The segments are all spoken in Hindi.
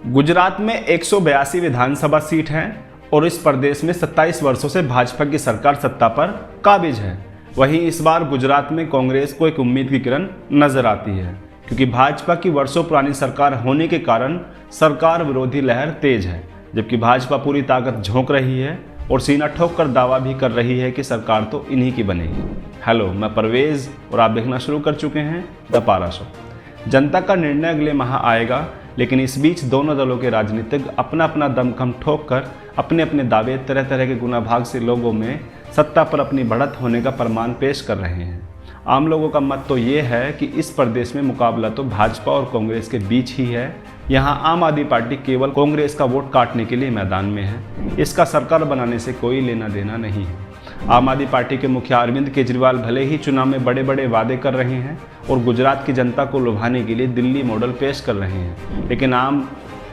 गुजरात में 182 विधानसभा सीट हैं और इस प्रदेश में 27 वर्षों से भाजपा की सरकार सत्ता पर काबिज है। वहीं इस बार गुजरात में कांग्रेस को एक उम्मीद की किरण नजर आती है, क्योंकि भाजपा की वर्षों पुरानी सरकार होने के कारण सरकार विरोधी लहर तेज है, जबकि भाजपा पूरी ताकत झोंक रही है और सीना ठोक कर दावा भी कर रही है कि सरकार तो इन्हीं की बनेगी। हेलो, मैं परवेज और आप देखना शुरू कर चुके हैं द पारा शो। जनता का निर्णय अगले माह आएगा, लेकिन इस बीच दोनों दलों के राजनीतिज्ञ अपना अपना दमखम ठोक कर अपने अपने दावे तरह तरह के गुनाभाग से लोगों में सत्ता पर अपनी बढ़त होने का प्रमाण पेश कर रहे हैं। आम लोगों का मत तो ये है कि इस प्रदेश में मुकाबला तो भाजपा और कांग्रेस के बीच ही है। यहाँ आम आदमी पार्टी केवल कांग्रेस का वोट काटने के लिए मैदान में है, इसका सरकार बनाने से कोई लेना देना नहीं है। आम आदमी पार्टी के मुखिया अरविंद केजरीवाल भले ही चुनाव में बड़े बड़े वादे कर रहे हैं और गुजरात की जनता को लुभाने के लिए दिल्ली मॉडल पेश कर रहे हैं, लेकिन आम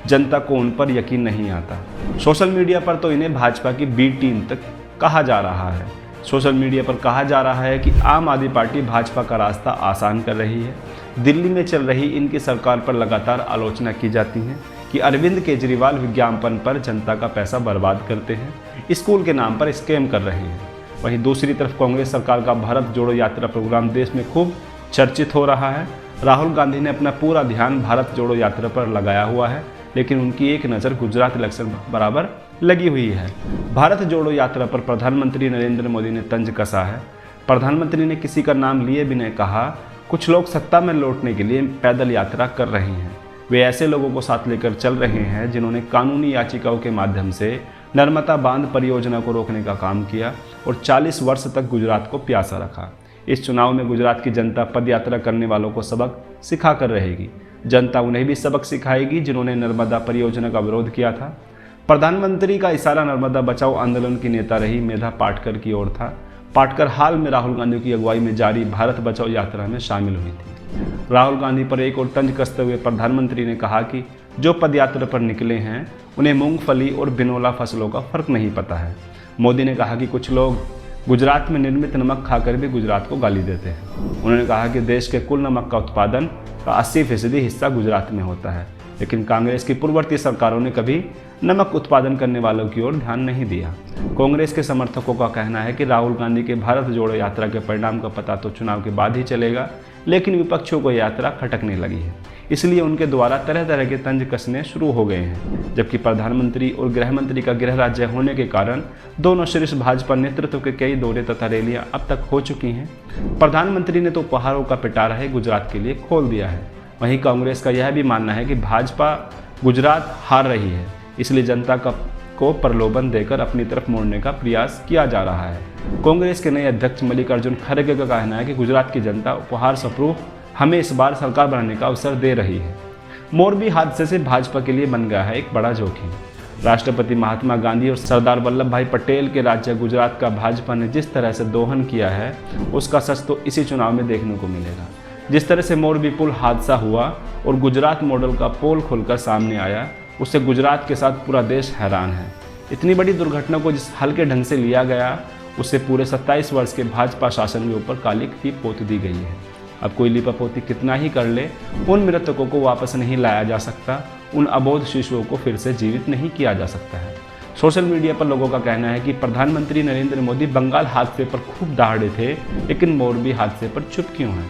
जनता को उन पर यकीन नहीं आता। सोशल मीडिया पर तो इन्हें भाजपा की बी टीम तक कहा जा रहा है। सोशल मीडिया पर कहा जा रहा है कि आम आदमी पार्टी भाजपा का रास्ता आसान कर रही है। दिल्ली में चल रही इनकी सरकार पर लगातार आलोचना की जाती है कि अरविंद केजरीवाल विज्ञापन पर जनता का पैसा बर्बाद करते हैं, स्कूल के नाम पर स्कैम कर रहे हैं। वहीं दूसरी तरफ कांग्रेस सरकार का भारत जोड़ो यात्रा प्रोग्राम देश में खूब चर्चित हो रहा है। राहुल गांधी ने अपना पूरा ध्यान भारत जोड़ो यात्रा पर लगाया हुआ है, लेकिन उनकी एक नज़र गुजरात इलेक्शन बराबर लगी हुई है। भारत जोड़ो यात्रा पर प्रधानमंत्री नरेंद्र मोदी ने तंज कसा है। प्रधानमंत्री ने किसी का नाम लिए बिना कहा, कुछ लोग सत्ता में लौटने के लिए पैदल यात्रा कर रहे हैं। वे ऐसे लोगों को साथ लेकर चल रहे हैं जिन्होंने कानूनी याचिकाओं के माध्यम से नर्मदा बांध परियोजना को रोकने का काम किया और 40 वर्ष तक गुजरात को प्यासा रखा। इस चुनाव में गुजरात की जनता पदयात्रा करने वालों को सबक सिखा कर रहेगी। जनता उन्हें भी सबक सिखाएगी जिन्होंने नर्मदा परियोजना का विरोध किया था। प्रधानमंत्री का इशारा नर्मदा बचाओ आंदोलन की नेता रही मेधा पाटकर की ओर था। पाटकर हाल में राहुल गांधी की अगुवाई में जारी भारत बचाओ यात्रा में शामिल हुई थी। राहुल गांधी पर एक और तंज कसते हुए प्रधानमंत्री ने कहा कि जो पदयात्रा पर निकले हैं उन्हें मूंगफली और बिनोला फसलों का फर्क नहीं पता है। मोदी ने कहा कि कुछ लोग गुजरात में निर्मित नमक खाकर भी गुजरात को गाली देते हैं। उन्होंने कहा कि देश के कुल नमक का उत्पादन का 80% हिस्सा गुजरात में होता है, लेकिन कांग्रेस की पूर्ववर्ती सरकारों ने कभी नमक उत्पादन करने वालों की ओर ध्यान नहीं दिया। कांग्रेस के समर्थकों का कहना है कि राहुल गांधी के भारत जोड़ो यात्रा के परिणाम का पता तो चुनाव के बाद ही चलेगा, लेकिन विपक्षियों को यात्रा खटकने लगी है, इसलिए उनके द्वारा तरह तरह के तंज कसने शुरू हो गए हैं। जबकि प्रधानमंत्री और गृह मंत्री का गृह राज्य होने के कारण दोनों शीर्ष भाजपा नेतृत्व के कई दौरे तथा रैलियां अब तक हो चुकी हैं। प्रधानमंत्री ने तो उपहारों का पिटारा है गुजरात के लिए खोल दिया है। वहीं कांग्रेस का यह भी मानना है कि भाजपा गुजरात हार रही है, इसलिए जनता को प्रलोभन देकर अपनी तरफ मोड़ने का प्रयास किया जा रहा है। कांग्रेस के नए अध्यक्ष मल्लिकार्जुन खड़गे का कहना है कि गुजरात की जनता उपहार स्वरूप हमें इस बार सरकार बनाने का अवसर दे रही है। मोरबी हादसे से भाजपा के लिए बन गया है एक बड़ा जोखिम। राष्ट्रपति महात्मा गांधी और सरदार वल्लभ भाई पटेल के राज्य गुजरात का भाजपा ने जिस तरह से दोहन किया है, उसका सच तो इसी चुनाव में देखने को मिलेगा। जिस तरह से मोरबी पुल हादसा हुआ और गुजरात मॉडल का पोल खुलकर सामने आया, उससे गुजरात के साथ पूरा देश हैरान है। इतनी बड़ी दुर्घटना को जिस हल्के ढंग से लिया गया, उससे पूरे 27 वर्ष के भाजपा शासन के ऊपर काली टीप पोत दी गई है। अब कोई लिपापोती कितना ही कर ले, उन मृतकों को वापस नहीं लाया जा सकता, उन अबोध शिशुओं को फिर से जीवित नहीं किया जा सकता है। सोशल मीडिया पर लोगों का कहना है कि प्रधानमंत्री नरेंद्र मोदी बंगाल हादसे पर खूब दहाड़े थे, लेकिन मोरबी हादसे पर चुप क्यों हैं।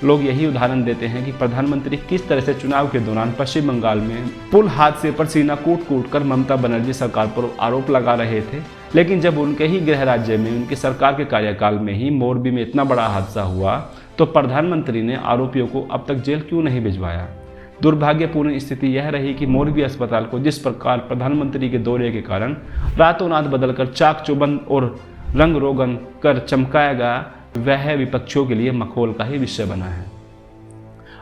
लोग यही उदाहरण देते हैं कि प्रधानमंत्री किस तरह से चुनाव के दौरान पश्चिम बंगाल में पुल हादसे पर सीना कूट कूट कर ममता बनर्जी सरकार पर आरोप लगा रहे थे, लेकिन जब उनके ही गृह राज्य में उनकी सरकार के कार्यकाल में ही मोरबी में इतना बड़ा हादसा हुआ, तो प्रधानमंत्री ने आरोपियों को अब तक जेल क्यों नहीं भिजवाया। दुर्भाग्यपूर्ण स्थिति यह रही कि मोरबी अस्पताल को जिस प्रकार प्रधानमंत्री के दौरे के कारण रातों रात बदलकर चाक चौबंद और रंग रोगन कर चमकाया गया, वह विपक्षियों के लिए मखौल का ही विषय बना है।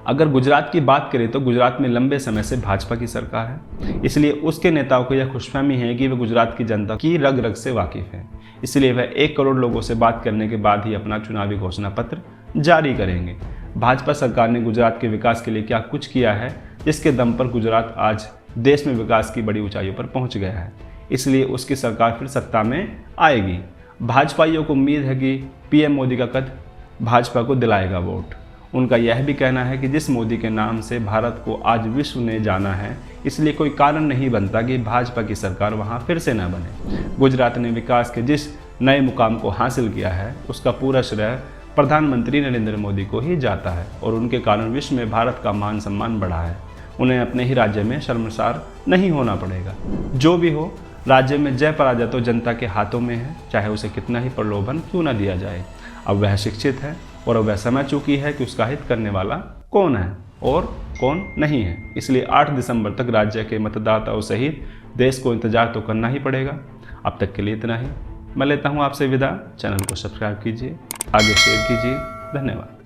अगर गुजरात की बात करें तो गुजरात में लंबे समय से भाजपा की सरकार है, इसलिए उसके नेताओं को यह खुशफहमी है कि वे गुजरात की जनता की रग रग से वाकिफ है। इसलिए वह 1 करोड़ लोगों से बात करने के बाद ही अपना चुनावी घोषणा पत्र जारी करेंगे। भाजपा सरकार ने गुजरात के विकास के लिए क्या कुछ किया है, जिसके दम पर गुजरात आज देश में विकास की बड़ी ऊंचाइयों पर पहुंच गया है, इसलिए उसकी सरकार फिर सत्ता में आएगी। भाजपाइयों को उम्मीद है कि पीएम मोदी का कद भाजपा को दिलाएगा वोट उनका यह भी कहना है कि जिस मोदी के नाम से भारत को आज विश्व ने जाना है, इसलिए कोई कारण नहीं बनता कि भाजपा की सरकार वहां फिर से न बने। गुजरात ने विकास के जिस नए मुकाम को हासिल किया है, उसका पूरा श्रेय प्रधानमंत्री नरेंद्र मोदी को ही जाता है और उनके कारण विश्व में भारत का मान सम्मान बढ़ा है। उन्हें अपने ही राज्य में शर्मसार नहीं होना पड़ेगा। जो भी हो, राज्य में जय पराजय तो जनता के हाथों में है, चाहे उसे कितना ही प्रलोभन क्यों न दिया जाए। अब वह शिक्षित है और अब वह समझ चुकी है कि उसका हित करने वाला कौन है और कौन नहीं है। इसलिए 8 दिसंबर तक राज्य के मतदाताओं सहित देश को इंतजार तो करना ही पड़ेगा। अब तक के लिए इतना ही। मैं लेता हूँ आपसे विदा। चैनल को सब्सक्राइब कीजिए, आगे शेयर कीजिए। धन्यवाद।